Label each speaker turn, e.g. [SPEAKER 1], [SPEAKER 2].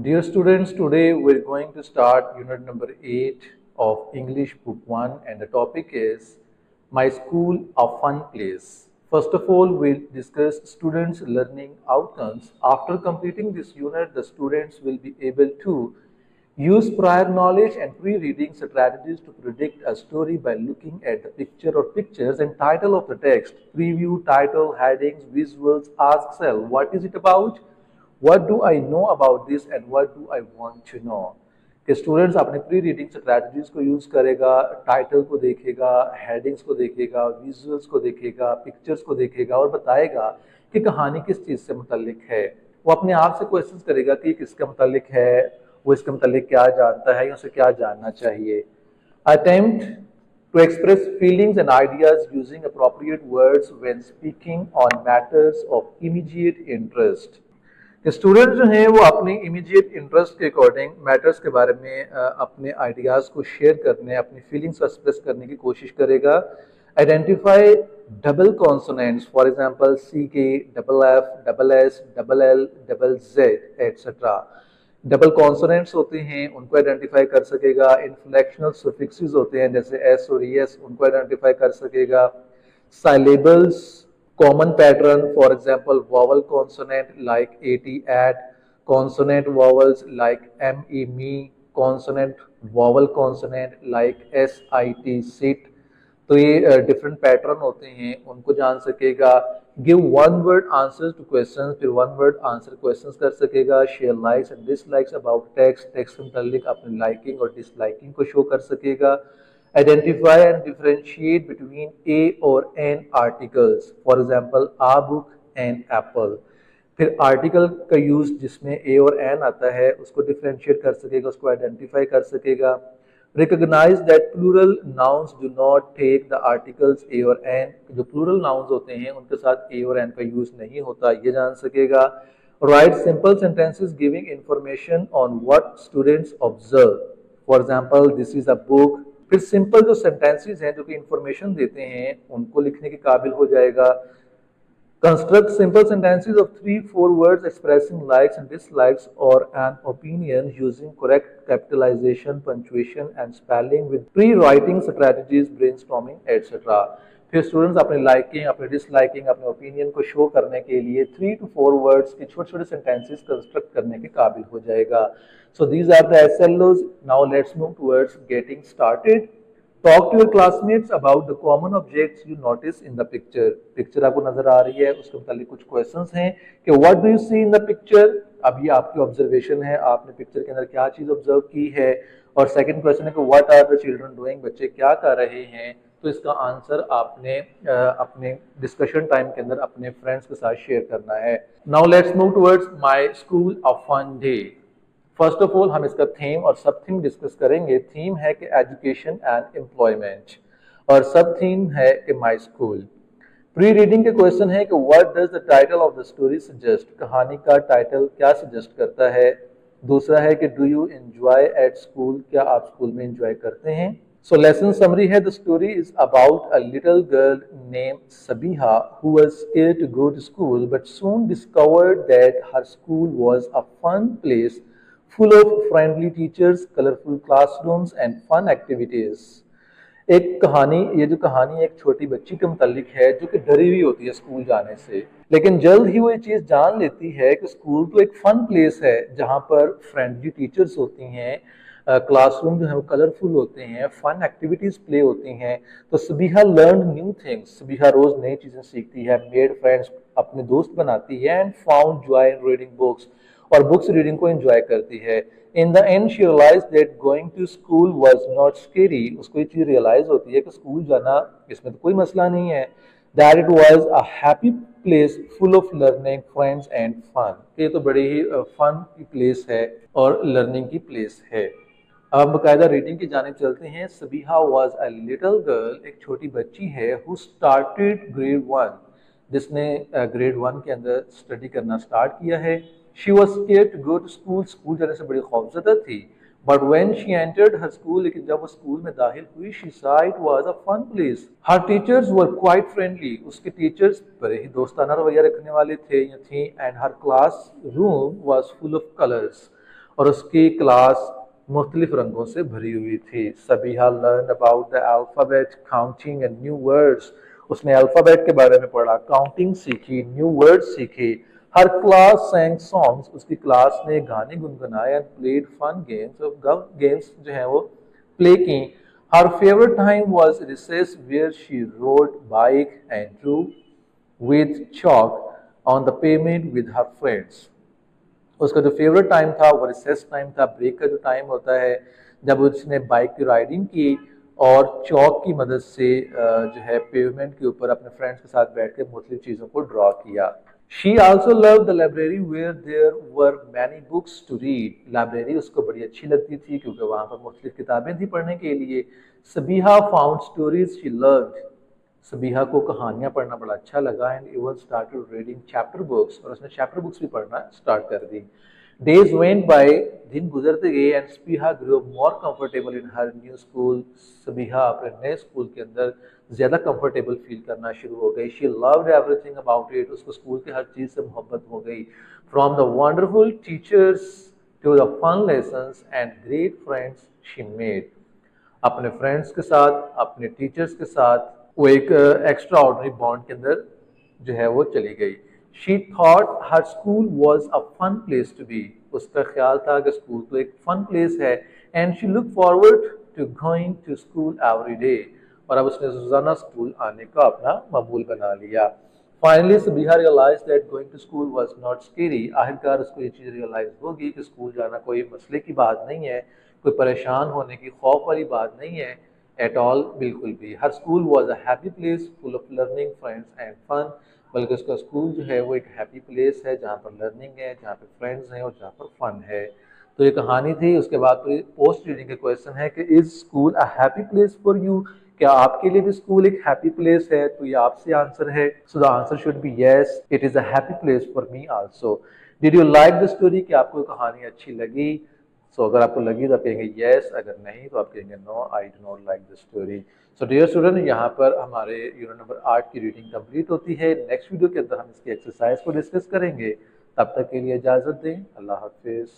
[SPEAKER 1] Dear students, today we're going to start unit number 8 of English book 1 and the topic is My School a Fun Place. First of all, we'll discuss students' learning outcomes. After completing this unit, the students will be able to use prior knowledge and pre-reading strategies to predict a story by looking at the picture or pictures and title of the text. Preview, title, headings, visuals, ask self, what is it about? What do I know about this and what do I want to know? कि students अपने pre reading strategies को use करेगा, title को देखेगा, headings को देखेगा, visuals को देखेगा, पिक्चर्स को देखेगा और बताएगा कि कहानी किस चीज से मुतल्लिक है। वो अपने आप से क्वेश्चंस करेगा कि किसके मुतल्लिक है, वो इसके मुतल्लिक क्या जानता है या उसे क्या जानना चाहिए। Attempt to express feelings and ideas using appropriate words when speaking on matters of immediate interest. Student जो हैं वो अपनी इमीडिएट इंटरेस्ट के अकॉर्डिंग मैटर्स के बारे में अपने आइडियाज़ को शेयर करने, अपनी फीलिंग्स को एक्सप्रेस करने की कोशिश करेगा। Identify double consonants, for example C K, double F, double S, double L, double Z etcetera. Double consonants होते हैं उनको आइडेंटिफाई कर सकेगा। इन्फ्लेक्शनल सफिक्सेस होते हैं जैसे एस और एस, उनको आइडेंटिफाई कर सकेगा। साइलेबल्स, common pattern, for example vowel consonant like at, at, consonant vowels like me, me, consonant vowel consonant like sit, sit। तो ये डिफरेंट पैटर्न होते हैं, उनको जान सकेगा। Give one word answers two questions, फिर वन वर्ड आंसर क्वेश्चंस कर सकेगा। Share likes and dislikes about text, text के मुतालिक अपनी लाइकिंग और डिसलाइकिंग को शो कर सकेगा। Identify and differentiate between a or an articles, for example a book and apple। फिर आर्टिकल का यूज जिसमें a और an आता है उसको डिफरेंशिएट कर सकेगा, उसको आइडेंटिफाई कर सकेगा। Recognize that plural nouns do not take the articles a और an। जो प्लूरल नाउन्स होते हैं उनके साथ a और an का यूज नहीं होता, ये जान सकेगा। Write simple sentences giving information on what students observe, for example this is a book। फिर सिंपल जो सेंटेंसेस हैं जो कि इंफॉर्मेशन देते हैं उनको लिखने के काबिल हो जाएगा। Construct simple sentences of 3-4 words expressing likes and dislikes और an opinion using correct capitalisation, punctuation and spelling with pre writing strategies, brainstorming etcetera. फिर स्टूडेंट्स अपने लाइकिंग, अपने डिसलाइकिंग, अपने ओपिनियन को शो करने के लिए 3-4 वर्ड्स के छोटे छोटे सेंटेंसेस कंस्ट्रक्ट करने के काबिल हो जाएगा। So these are the SLOs. Now let's move towards getting started. Talk to your classmates about the common objects you notice in the picture. Picture आपको नजर आ रही है, उसके मुतालिक कुछ questions हैं कि what do you see in the picture? अब ये आपकी observation है, आपने पिक्चर के अंदर क्या चीज ऑब्जर्व की है। और सेकंड क्वेश्चन है कि what are the children doing? बच्चे क्या कर रहे हैं। तो इसका आंसर आपने अपने डिस्कशन टाइम के अंदर अपने फ्रेंड्स के साथ शेयर करना है। Now let's move towards my school a fun day. First of all हम इसका थीम और सब थीम डिस्कस करेंगे। थीम है कि एजुकेशन एंड एम्प्लॉयमेंट और सब थीम है कि माय स्कूल। प्री रीडिंग के क्वेश्चन है कि what does the title of the story suggest, कहानी का टाइटल क्या सजेस्ट करता है। दूसरा है कि do you enjoy at school, क्या आप स्कूल में एंजॉय करते हैं। सो लेसन समरी है, the story is about a little girl name Sabiha who was scared to go to school but soon discovered that her school was a fun place full of friendly teachers, colorful classrooms and fun activities। एक कहानी, ये जो कहानी एक छोटी बच्ची के मुतालिक है जो कि डरी हुई होती है स्कूल जाने से, लेकिन जल्द ही वो ये चीज़ जान लेती है कि स्कूल तो एक फन प्लेस है जहाँ पर फ्रेंडली टीचर्स होती हैं, क्लासरूम जो है वो कलरफुल होते हैं, फन एक्टिविटीज़ प्ले होती हैं। तो Sabiha learn new things, Sabiha रोज़ नई चीज़ें सीखती है, मेड फ्रेंड्स, अपने दोस्त बनाती है, and found joy in reading books, और बुक्स रीडिंग को एंजॉय करती है। In the end she realize that going to school was not scary, उसको ये चीज़ रियलाइज होती है कि स्कूल जाना इसमें तो कोई मसला नहीं है। That it was a happy place full of learning, friends and fun. ये तो बड़ी ही फन की प्लेस है और लर्निंग की प्लेस है। अब बाकायदा रीडिंग की जानिब चलते हैं। Sabiha was a little girl, एक छोटी बच्ची है, हु स्टार्टेड ग्रेड 1, जिसने ग्रेड 1 के अंदर स्टडी करना स्टार्ट किया है। She was scared to go to school, school जाने से बड़ी खौफजदा थी। But when she entered her school, लेकिन जब वो स्कूल में दाखिल हुई, she saw it was a fun place. Her teachers were quite friendly, उसके टीचर्स बड़े ही दोस्ताना रवैया रखने वाले थे या थी, and her classroom was full of colors, और उसकी क्लास मुख्तलिफ रंगों से भरी हुई थी। Sabiha learn about the alphabet, counting and new words. उसने अल्फ़ाबेट के बारे में पढ़ा, काउंटिंग सीखी, न्यू वर्ड्स सीखे। हर क्लास sang सॉन्ग्स, उसकी क्लास ने गाने गुनगुनाए एंड प्लेड फन गेम्स, और गेम्स जो हैं वो प्ले की। Her favourite time was recess where she rode bike and drew with chalk on the pavement with her friends. उसका जो फेवरेट टाइम था वो रिसेस टाइम था, ब्रेक का जो टाइम होता है जब उसने बाइक की राइडिंग की और चौक की मदद से जो है पेवमेंट के ऊपर अपने फ्रेंड्स के साथ बैठ के मुख्तलिफ चीज़ों को ड्रॉ किया। She also love the library where there were many books to read. Library उसको बड़ी अच्छी लगती थी क्योंकि वहाँ पर मुख्तलिफ किताबें थी पढ़ने के लिए। Sabiha found stories she loved. Sabiha को कहानियां पढ़ना बड़ा अच्छा लगा and even started reading chapter books, और उसने चैप्टर बुक्स भी पढ़ना स्टार्ट कर दी। डेज वेंट बाय, दिन गुजरते गए and Sabiha grow more comfortable in her new school. Sabiha अपने नए स्कूल के अंदर ज्यादा कंफर्टेबल फील करना शुरू हो गई। She loved everything about it. उसको स्कूल के हर चीज से मोहब्बत हो गई। From the wonderful teachers to the fun lessons and great friends she made. अपने फ्रेंड्स के साथ, अपने टीचर्स के साथ वो एक एक्स्ट्रा ऑर्डिनरी बॉन्ड के अंदर जो है वो चली गई। She thought her school was a fun place to be. उसका ख्याल था कि स्कूल तो एक फन प्लेस है। And she look forward to going to school every day. और अब उसने रोजाना स्कूल आने का अपना मामूल बना लिया। Finally Sabiha realize that going to school was not scary. आखिरकार उसको ये चीज़ रियलाइज होगी कि स्कूल जाना कोई मसले की बात नहीं है, कोई परेशान होने की खौफ वाली बात नहीं है एट ऑल, बिल्कुल भी। हर school was a happy place full of learning, friends and fun. बल्कि उसका स्कूल जो है वो एक हैप्पी प्लेस है जहाँ पर लर्निंग है, जहाँ पर फ्रेंड्स हैं और जहाँ पर फन है। तो ये कहानी थी। उसके बाद पोस्ट रीडिंग का क्वेश्चन है कि is school a happy place for you. क्या आपके लिए भी स्कूल एक हैप्पी प्लेस है? तो ये आपसे आंसर है। So the answer should be yes, it is a happy place for me also. Did you like the story? क्या आपको कहानी अच्छी लगी? सो अगर आपको लगी तो आप कहेंगे यस, अगर नहीं तो आप कहेंगे no, I do not like the story. So dear student, यहाँ पर हमारे यूनिट नंबर 8 की रीडिंग कंप्लीट होती है। नेक्स्ट वीडियो के अंदर हम इसकी एक्सरसाइज को डिस्कस करेंगे। तब तक के लिए इजाजत दें। अल्लाह हाफिज।